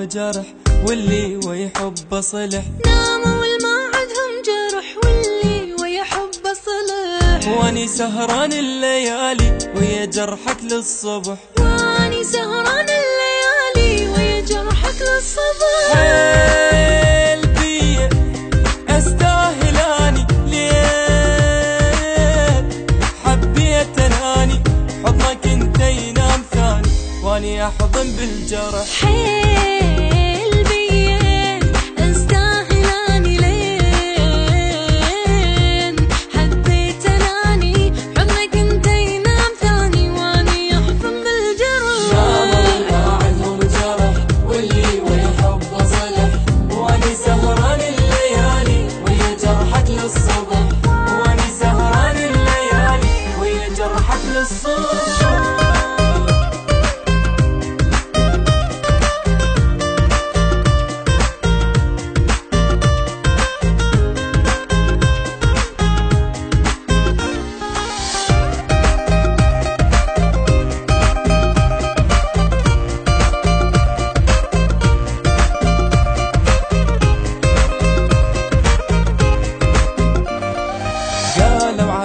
جرح واللي ويحب صلح، ناموا والما عدهم جرح واللي ويحب صلح. واني سهران الليالي ويا جرحك للصبح، واني سهران الليالي ويا جرحك للصبح. حيل بيا استاهل اني ليه حبيت اناني، حضنك انت ينام ثاني واني احضن بالجرح. حيل بيا استاهل اني لين حبيت اناني، حضنك انت ينام ثاني واني احضن بالجرح. ناموا والقاعدهم جرح واللي ويحب صلح، واني سهران الليالي ويا جرحك للصبح، واني سهران الليالي ويا جرحك للصبح.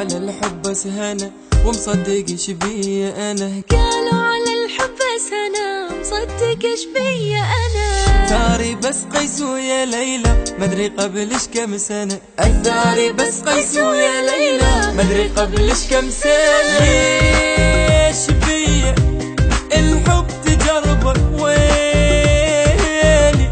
على الحب سهنا ومصدق ايش بي انا، قالوا على الحب سنة مصدق ايش بي انا. ثاري بس قيس ويا ليلى مدري قبلش كم سنة، الثاري بس قيس ويا ليلى مدري قبلش كم سنة. ليش بي الحب تجربه ويلي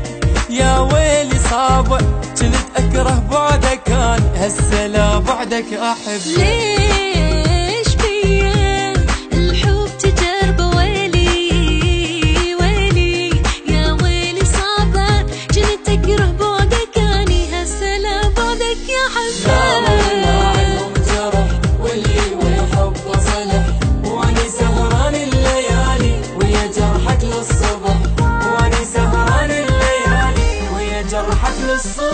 يا ويلي صعبه، كنت اكره بعدك انا هسه لا بعدك احب. ليش بيا الحب تجربه ويلي ويلي يا ويلي صعبه، كنت اكره بعدك اني هسه لا بعدك يا حبيبي. ناموا والقاعدهم جرح واللي ويحب صلح، واني سهران الليالي ويا جرحك للصبح، واني سهران الليالي ويا جرحك للصبح.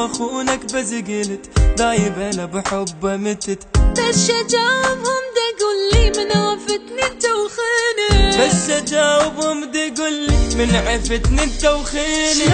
اخونك بس قلت دايب انا بحبه متت، بس اجاوبهم دقولي من عفتني انت وخيني، بس اجاوبهم دقولي من عفتني انت وخيني.